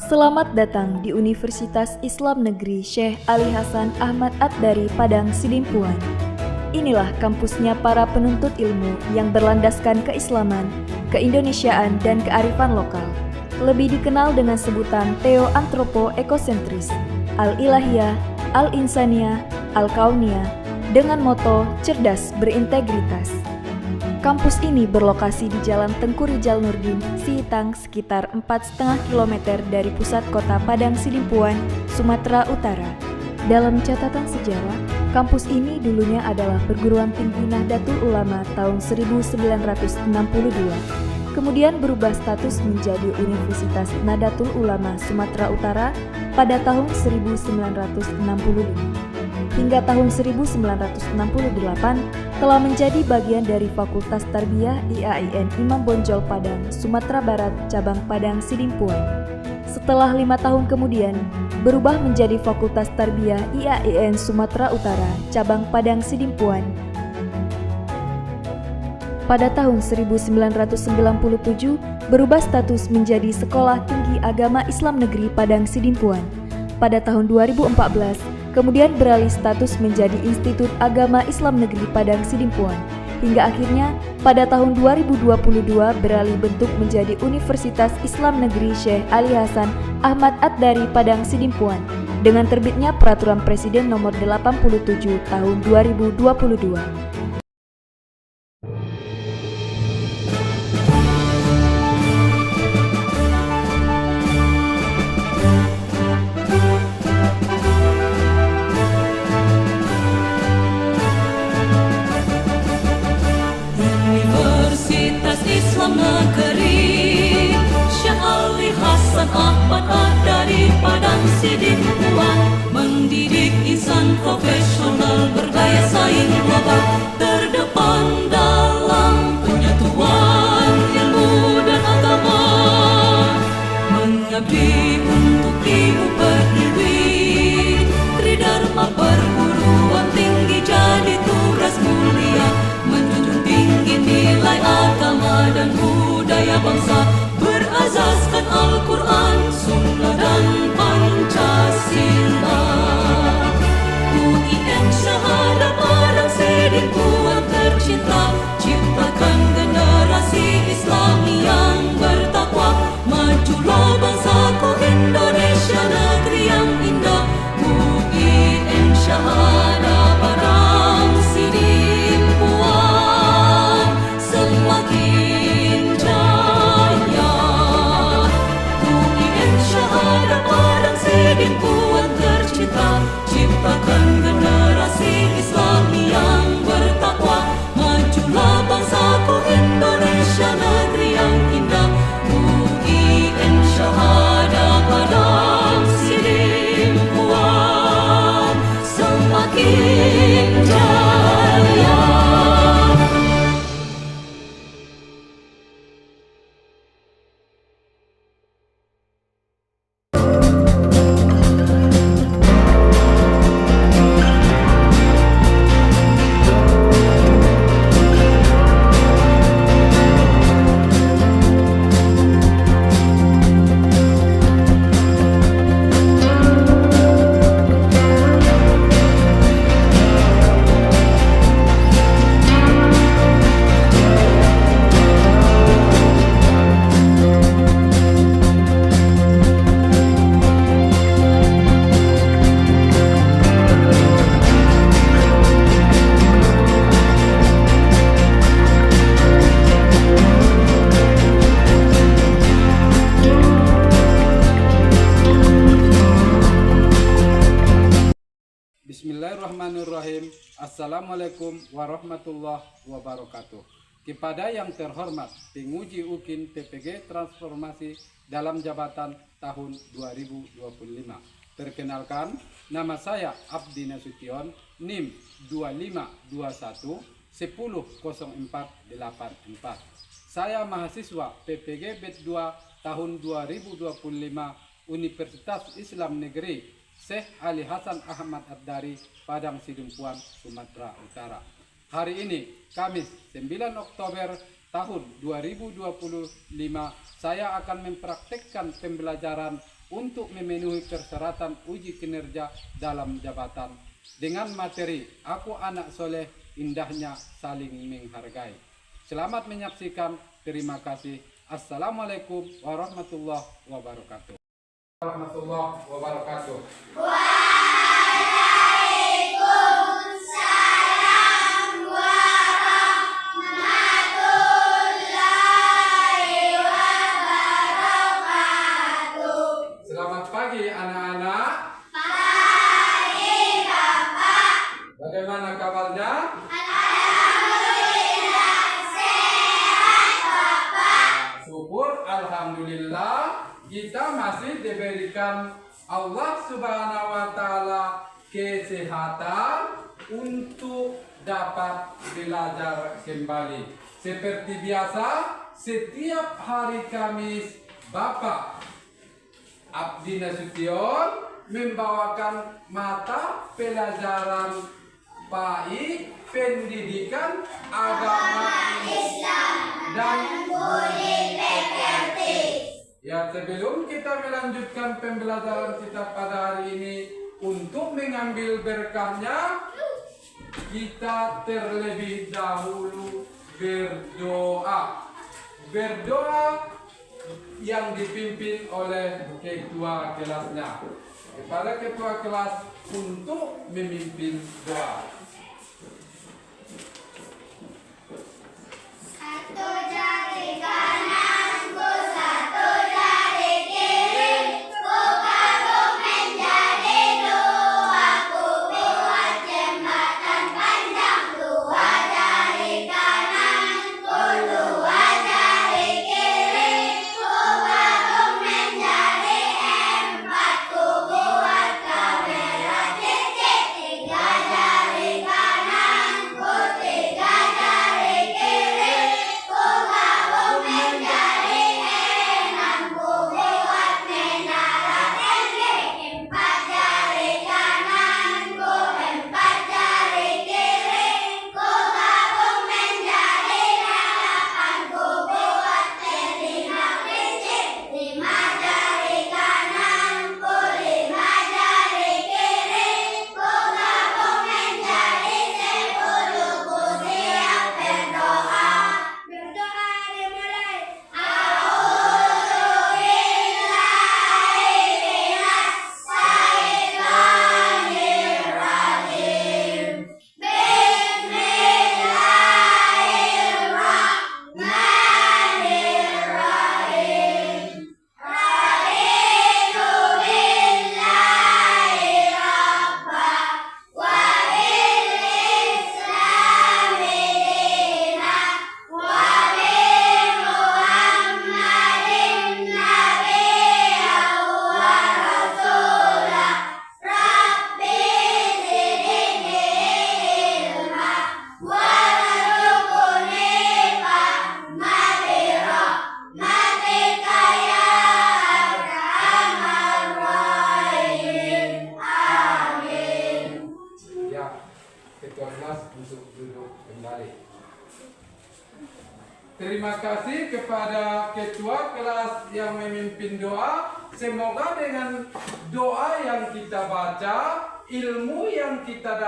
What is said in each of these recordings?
Selamat datang di Universitas Islam Negeri Syekh Ali Hasan Ahmad Ad-Dari Padang Sidimpuan. Inilah kampusnya para penuntut ilmu yang berlandaskan keislaman, keindonesiaan, dan kearifan lokal. Lebih dikenal dengan sebutan Theo-Antropo-Ekosentris, Al-Ilahiyah, Al-Insaniyah, Al-Kauniyah, dengan moto cerdas berintegritas. Kampus ini berlokasi di Jalan Tengku Rijal Nurdin, Sihitang, sekitar 4,5 km dari pusat kota Padang Sidimpuan, Sumatera Utara. Dalam catatan sejarah, kampus ini dulunya adalah perguruan tinggi Nahdlatul Ulama tahun 1962, kemudian berubah status menjadi Universitas Nahdlatul Ulama Sumatera Utara pada tahun 1965. Hingga tahun 1968 telah menjadi bagian dari Fakultas Tarbiyah IAIN Imam Bonjol Padang, Sumatera Barat, cabang Padang Sidimpuan. Setelah 5 tahun kemudian, berubah menjadi Fakultas Tarbiyah IAIN Sumatera Utara, cabang Padang Sidimpuan. Pada tahun 1997, berubah status menjadi Sekolah Tinggi Agama Islam Negeri Padang Sidimpuan. Pada tahun 2014, kemudian beralih status menjadi Institut Agama Islam Negeri Padang Sidimpuan, hingga akhirnya pada tahun 2022 beralih bentuk menjadi Universitas Islam Negeri Syekh Ali Hasan Ahmad Ad-Dari Padang Sidimpuan dengan terbitnya Peraturan Presiden Nomor 87 Tahun 2022. Islam Negeri Syekh Ali Hasan Ahmad Ad-Dari Padang Sidimpuan, mendidik insan profesional berdaya saing global, terdepan dalam penyatuan ilmu dan agama, mengabdi untuk ibu pertiwi, tridharma perguruan tinggi jadi tugas mulia, menjunjung tinggi nilai agama dan budaya bangsa, berazaskan Al-Quran, Sunnah dan Pancasila. UIN Syahada Padang Sidimpuan tercinta, ciptakan generasi Islam yang bertakwa, majulah bangsaku Indonesia negeri yang indah. UIN Syahada Padang Sidimpuan semakin jaya. UIN Syahada Padang Sidimpuan tercinta, ciptakan generasi Islam yang bertakwa, majulah bangsaku Indonesia negeri yang indah. UIN Syahada Padang Sidimpuan semakin jaya. Bismillahirrahmanirrahim. Assalamualaikum warahmatullahi wabarakatuh. Kepada yang terhormat penguji UKIN TPG Transformasi dalam jabatan tahun 2025. Perkenalkan, nama saya Abdi Nasution, NIM 2521 100484. Saya mahasiswa PPG BED 2 tahun 2025 Universitas Islam Negeri Syekh Ali Hasan Ahmad Ad-Dari Padang Sidimpuan, Sumatera Utara. Hari ini, Kamis 9 Oktober tahun 2025, saya akan mempraktekkan pembelajaran untuk memenuhi persyaratan uji kinerja dalam jabatan dengan materi Aku Anak Soleh, Indahnya Saling Menghargai. Selamat menyaksikan. Terima kasih. Assalamualaikum warahmatullahi wabarakatuh. Warahmatullahi wabarakatuh. Selamat pagi anak-anak. Pagi Bapak. Bagaimana kabarnya? Alhamdulillah sehat Bapak. Syukur alhamdulillah kita masih diberikan Allah Subhanahu wa taala kesehatan untuk dapat belajar kembali. Seperti biasa, setiap hari Kamis Bapak Abdi Nasution membawakan mata pelajaran PAI Pendidikan Agama Islam dan Budi Pekerti. Ya, sebelum kita melanjutkan pembelajaran kita pada hari ini, untuk mengambil berkahnya, kita terlebih dahulu berdoa. Berdoa yang dipimpin oleh ketua kelasnya. Kepada ketua kelas untuk memimpin doa. Satu jari kananku, satu jari kiri, ku gabung menjadi dua, ku buat jembatan panjang. Dua jari kananku, dua jari kiri, ku gabung menjadi empat, ku buat kamera titik. Tiga jari kananku, tiga jari kiri, ku gabung menjadi enam, ku buat menara tinggi. Empat jari kananku, empat jari kiri, ku gabung menjadi delapan, ku buat telinga kelinci. Lima jari kananku, lima jari kiri, ku gabung menjadi sepuluh, ku siap berdoa. Berdoa dimulai. A'udzubillahi Bismillahirrahmanirrahim. Raditu billahi rabba wa bil islami dina wa bi Muhammadin nabiyyan wa rasulah. Rabbi zidni ilma warzuqni fahma bi rahmatika ya arhamar rahimin. Amin. Ya, ketua kelas untuk duduk kembali. Terima kasih kepada ketua kelas yang memimpin doa. Semoga dengan doa yang kita baca, ilmu yang kita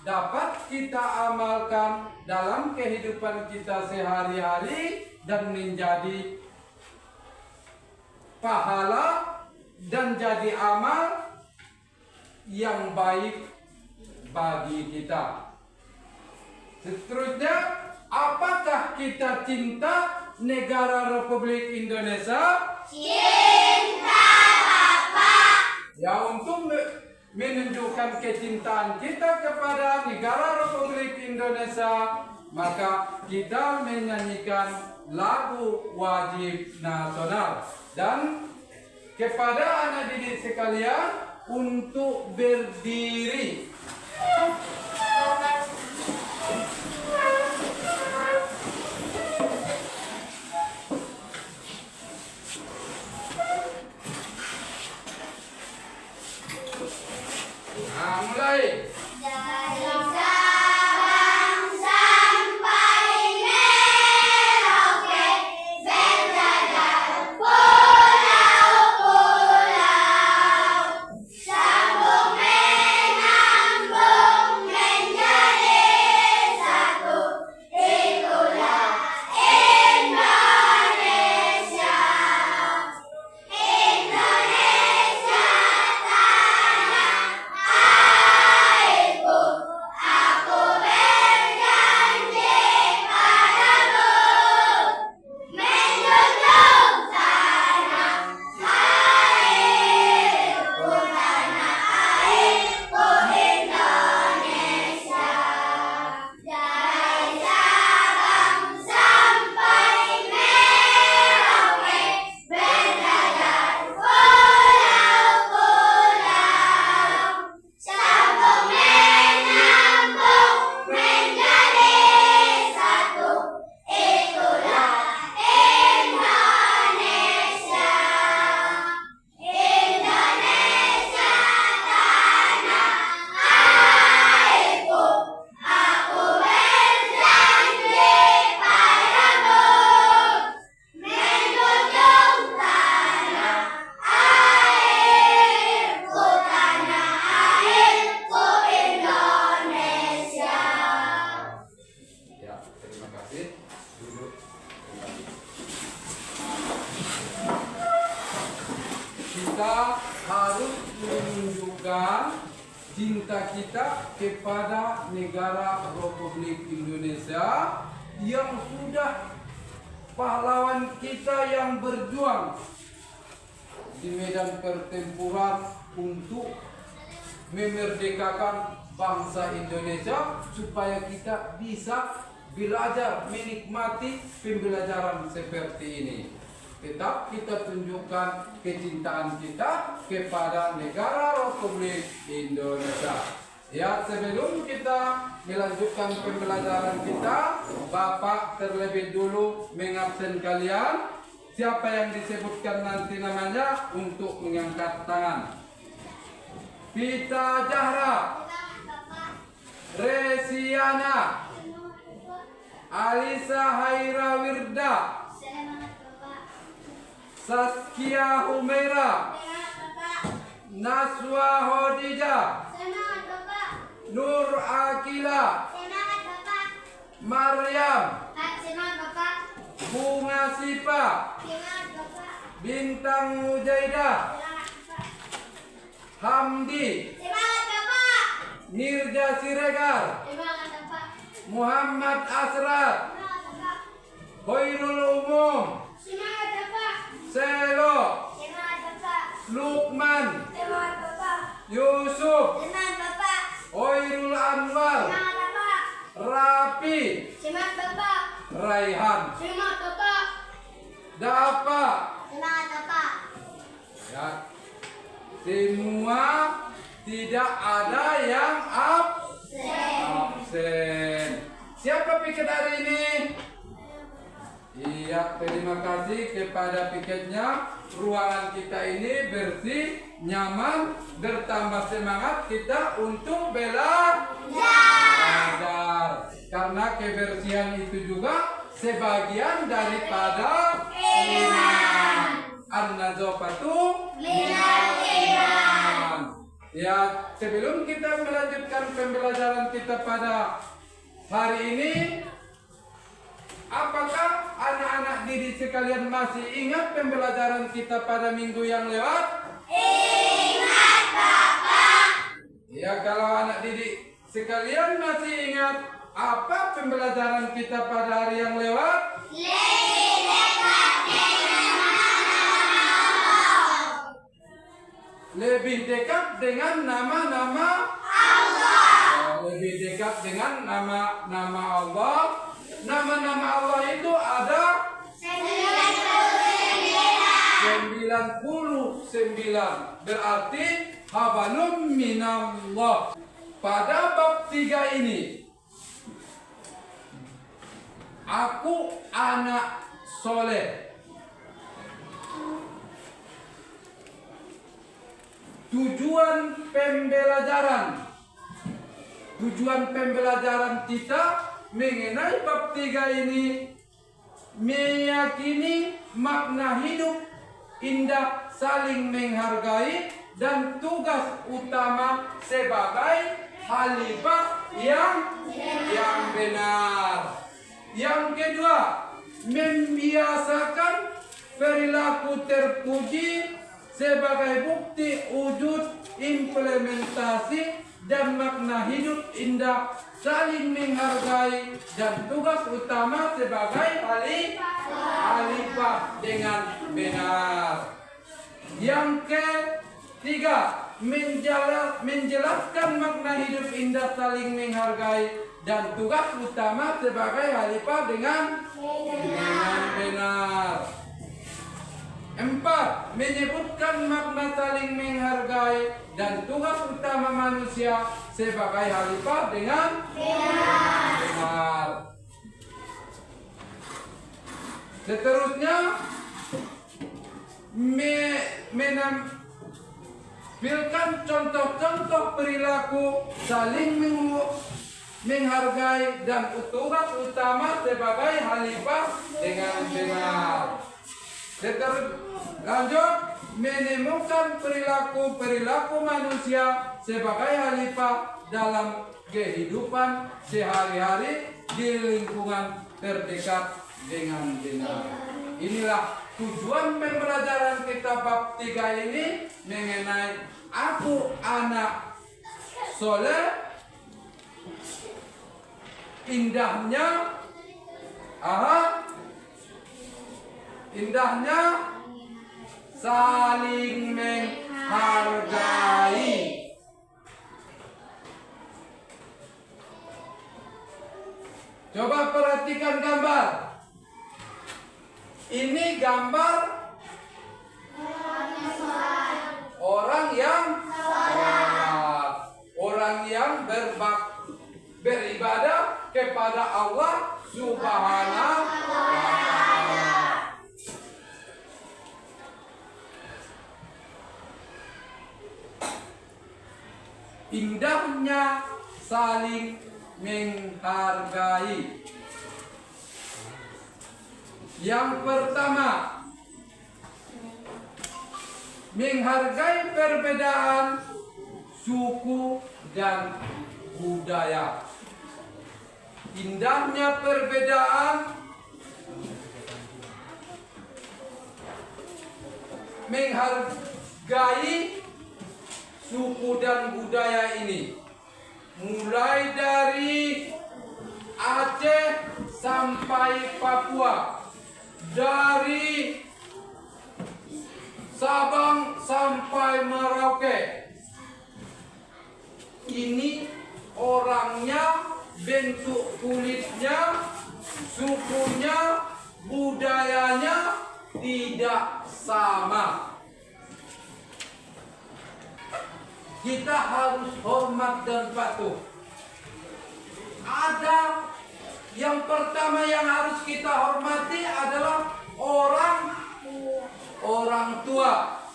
dapat kita amalkan dalam kehidupan kita sehari-hari dan menjadi pahala dan jadi amal yang baik bagi kita. Seterusnya, apakah kita cinta negara Republik Indonesia? Cinta Bapak. Ya, untuk menunjukkan kecintaan kita kepada negara Republik Indonesia, maka kita menyanyikan lagu wajib nasional. Dan kepada anak didik sekalian untuk berdiri. Nah, mulai. Dari Sabang sampai Merauke, berjajar pulau-pulau. cinta kita kepada negara Republik Indonesia yang sudah pahlawan kita yang berjuang di medan pertempuran untuk memerdekakan bangsa Indonesia supaya kita bisa belajar menikmati pembelajaran seperti ini. Tetap kita tunjukkan kecintaan kita kepada negara Republik Indonesia. Ya, sebelum kita melanjutkan pembelajaran kita, Bapak terlebih dulu mengabsen kalian. Siapa yang disebutkan nanti namanya untuk mengangkat tangan. Pita Jahra, Resiana, Alisa Haira Wirda, Saskia Humaira, Naswa Hodija, Nur Akila, Maryam, Bunga Sipa, Bintang Mujaidah, Hamdi, Nirja Siregar, Muhammad Asrat, Khairul Umum, Selo, Lukman, Yusuf, Khairul Anwar, Rapi, Raihan, Dapa. Ya, semua tidak ada yang absen. Siapa piket hari ini? Iya, terima kasih kepada piketnya. Ruangan kita ini bersih, nyaman, bertambah semangat kita untuk belajar. Karena kebersihan itu juga sebagian daripada iman. An-nazafatu minal iman. Ya, sebelum kita melanjutkan pembelajaran kita pada hari ini, apakah anak-anak didik sekalian masih ingat pembelajaran kita pada minggu yang lewat? Ingat, Bapak. Ya, kalau anak didik sekalian masih ingat, apa pembelajaran kita pada hari yang lewat? Lebih dekat dengan nama-nama Allah. Lebih dekat dengan nama-nama Allah. Nama-nama Allah itu ada 99. Berarti hablum minallah. Pada bab 3 ini, aku anak soleh. Tujuan pembelajaran kita mengenai bab 3 ini meyakini makna hidup indah, saling menghargai, dan tugas utama sebagai khalifah yang benar. Yang kedua, membiasakan perilaku terpuji sebagai bukti wujud, implementasi, dan makna hidup indah, saling menghargai, dan tugas utama sebagai khalifah dengan benar. Yang ketiga, menjelaskan makna hidup indah, saling menghargai, dan tugas utama sebagai khalifah dengan benar. 4. Menyebutkan makna saling menghargai dan tugas utama manusia sebagai khalifah dengan benar. Seterusnya, menampilkan contoh-contoh perilaku saling menghargai dan tugas utama sebagai khalifah dengan benar. Lanjut, menemukan perilaku manusia sebagai khalifah dalam kehidupan sehari-hari di lingkungan terdekat dengan benar. Inilah tujuan pembelajaran kita bab 3 ini mengenai aku anak soleh, indahnya, indahnya saling menghargai. Coba perhatikan gambar. Ini gambar orang yang sholat, orang yang beribadah kepada Allah Subhanahu wa Ta'ala. Indahnya saling menghargai. Yang pertama, menghargai perbedaan suku dan budaya. Indahnya perbedaan, menghargai suku dan budaya ini. Mulai dari Aceh sampai Papua, dari Sabang sampai Merauke. Ini orangnya, bentuk kulitnya, sukunya, budayanya tidak sama. Kita harus hormat dan patuh. Ada yang pertama yang harus kita hormati adalah orang tua.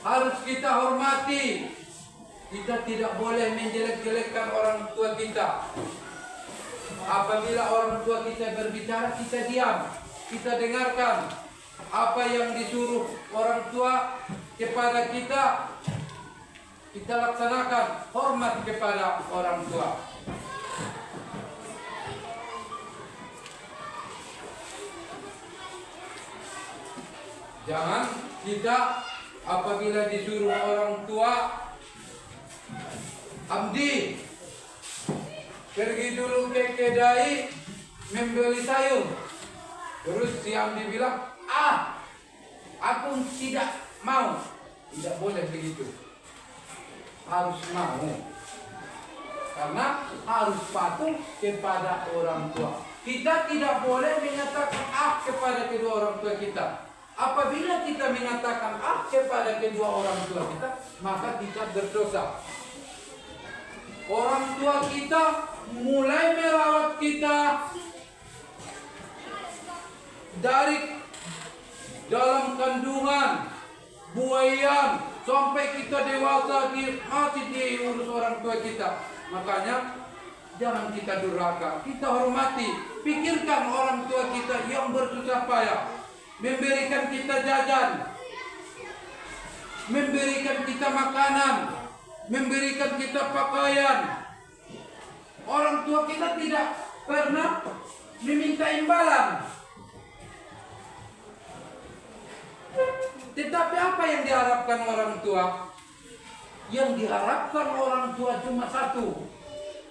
Harus kita hormati. Kita tidak boleh menjelek-jelekkan orang tua kita. Apabila orang tua kita berbicara, kita diam. Kita dengarkan apa yang disuruh orang tua kepada kita. Kita laksanakan hormat kepada orang tua. Jangan kita apabila disuruh orang tua, Abdi, pergi dulu ke kedai membeli sayur. Terus si Abdi bilang, aku tidak mau. Tidak boleh begitu. Harus mau. Karena harus patuh kepada orang tua. Kita tidak boleh mengatakan kepada kedua orang tua kita. Apabila kita mengatakan kepada kedua orang tua kita, maka kita berdosa. Orang tua kita mulai merawat kita dari dalam kandungan, buayan, sampai kita dewasa masih diurus orang tua kita. Makanya jangan kita durhaka, kita hormati. Pikirkan orang tua kita yang bersusah payah, memberikan kita jajan, memberikan kita makanan, memberikan kita pakaian. Orang tua kita tidak pernah meminta imbalan. Tetapi apa yang diharapkan orang tua? Yang diharapkan orang tua cuma satu.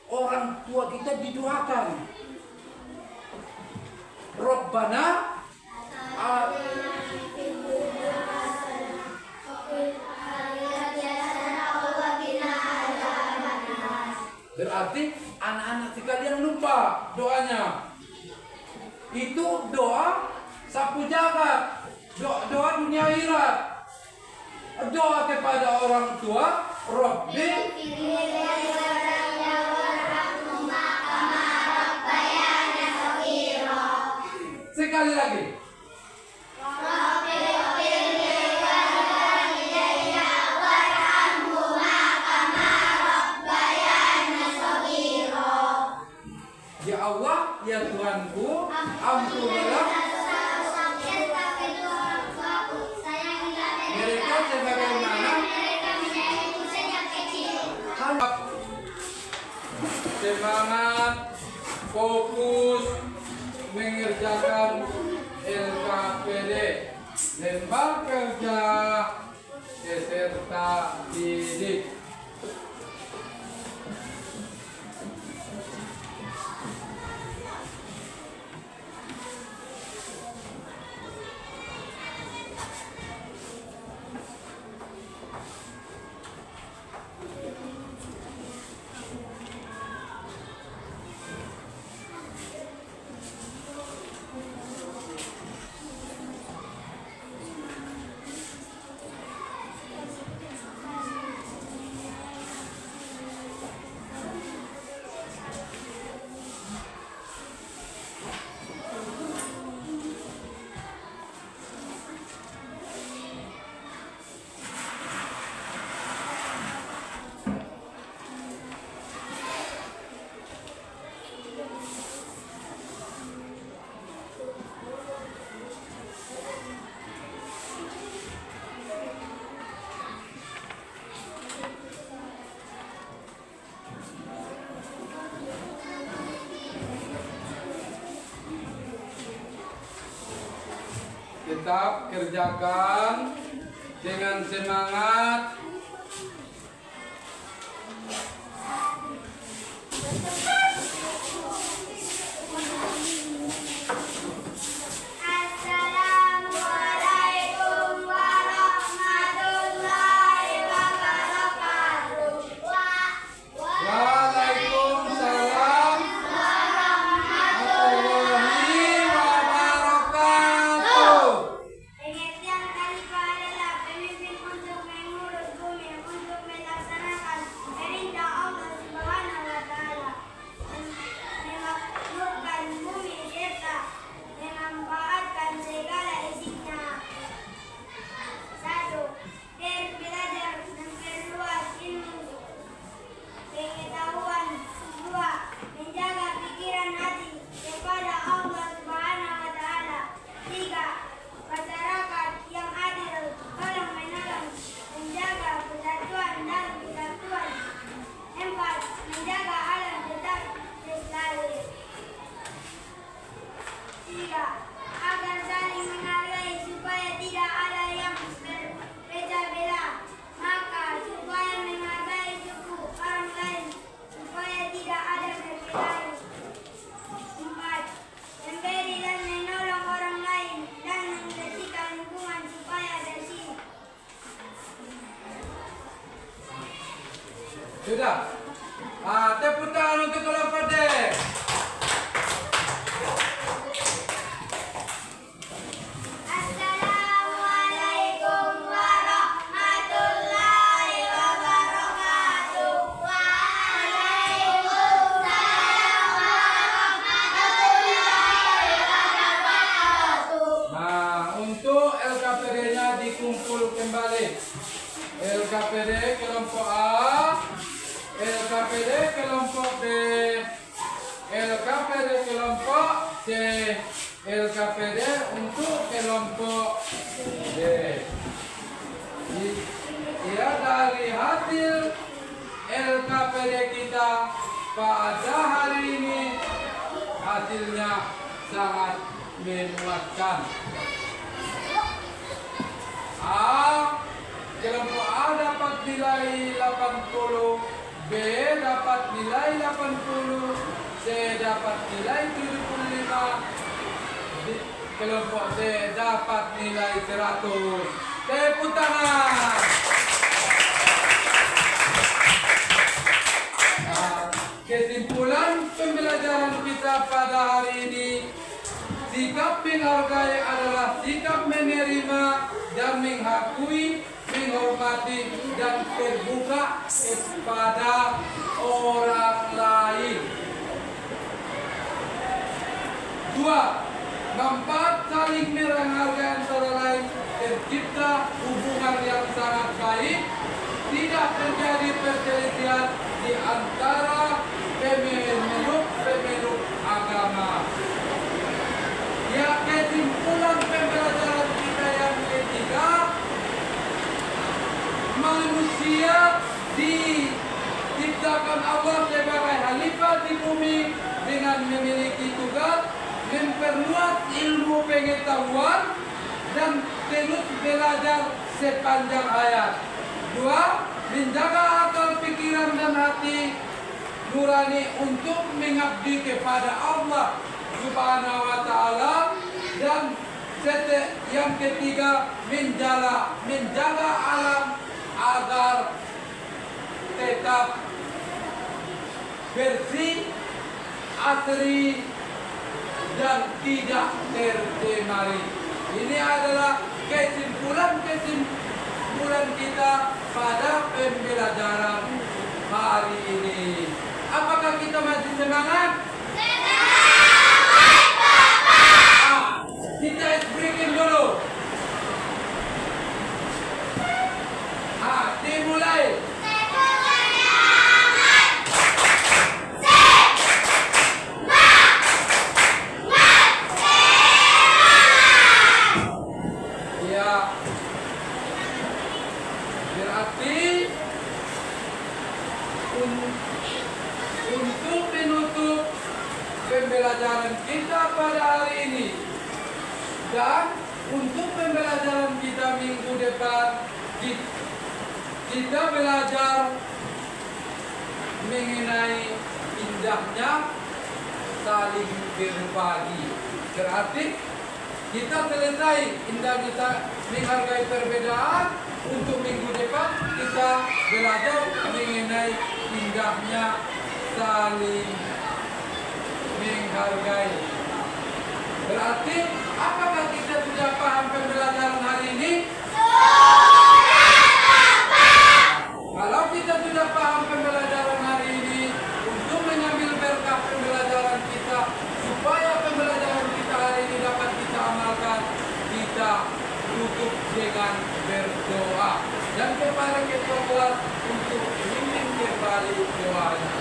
Orang tua kita didoakan. Rabbana berarti anak-anak sekalian lupa doanya. Itu doa sapu jagat, doa dunia akhirat. Doa kepada orang tua, Rabbi sekali lagi. Ya Allah, ya Tuhanku, ampunilah mereka sebagaimana semangat, fokus mengerjakan LKPD, lembar kerja peserta didik. Tetap kerjakan dengan semangat. Assalamualaikum warahmatullahi wabarakatuh. Waalaikumsalam warahmatullahi wabarakatuh. Pengertian khalifah adalah pemimpin untuk mengurus bumi untuk melaksanakan perintah Allah Subhanahu wa Ta'ala, memakmurkan bumi serta memanfaatkan segala isinya. 1. Belajar memperluas ilmu pengetahuan. 2. Menjaga pikiran hati kepada Allah Subhanahu wa Ta'ala. 3. Masyarakat yang adil, tolong menolong, menjaga persatuan dan kesatuan. 4. Menjaga alam tetap lestari. 3. Agar saling menghargai supaya tidak ada yang berpecah belah. Maka supaya menghargai suku orang lain supaya tidak ada perbedaan. 4. Memberi dan menolong orang lain dan membersihkan lingkungan supaya bersih. Sudah. Tepuk tangan untuk kelompok D. Assalamualaikum warahmatullahi wabarakatuh. Waalaikumsalam warahmatullahi wabarakatuh. Nah, untuk LKPD-nya dikumpul kembali. LKPD kelompok A, LKPD kelompok B, LKPD kelompok C, LKPD untuk kelompok D. Ya, dari hasil LKPD kita pada hari ini hasilnya sangat memuaskan. Kelompok A dapat nilai 80, B dapat nilai 80, C dapat nilai 75, kelompok D dapat nilai 100. Tepuk tangan. Kesimpulan pembelajaran kita pada hari ini, sikap menghargai adalah sikap menerima dan mengakui, menghormati dan terbuka kepada orang lain. 2. Manfaat saling menghargai antara lain, tercipta hubungan yang sangat baik, tidak terjadi perselisihan di antara pemeluk agama. Ya, kesimpulan pembelajaran kita yang ketiga, manusia diciptakan Allah sebagai khalifah di bumi dengan memiliki tugas memperluas ilmu pengetahuan dan terus belajar sepanjang hayat. 2. Menjaga akal pikiran dan hati nurani untuk mengabdi kepada Allah Subhanahu wa Ta'ala. Dan yang ketiga, menjaga alam agar tetap bersih, asri, dan tidak tercemari. Ini adalah kesimpulan kita pada pembelajaran hari ini. Apakah kita masih semangat? Kita breaking dulu. Dimulai. Ya. Berarti untuk menutup pembelajaran kita pada hari ini dan untuk pembelajaran kita minggu depan, kita belajar mengenai indahnya saling berbagi. Berarti kita selesai indahnya menghargai perbedaan. Untuk minggu depan kita belajar mengenai indahnya saling menghargai. Berarti apakah kita sudah paham pembelajaran hari ini? Kalau kita sudah paham pembelajaran hari ini, untuk mengambil berkah pembelajaran kita, supaya pembelajaran kita hari ini dapat kita amalkan, kita tutup dengan berdoa. Dan kepada Ketua Kelas untuk memimpin kembali doanya.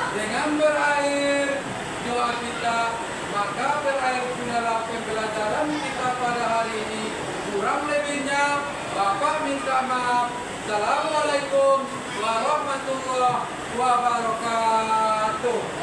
Dengan berakhir doa kita, maka berakhir pula pembelajaran kita pada hari ini. Kurang lebihnya, Bapak minta maaf. Assalamualaikum warahmatullahi wabarakatuh.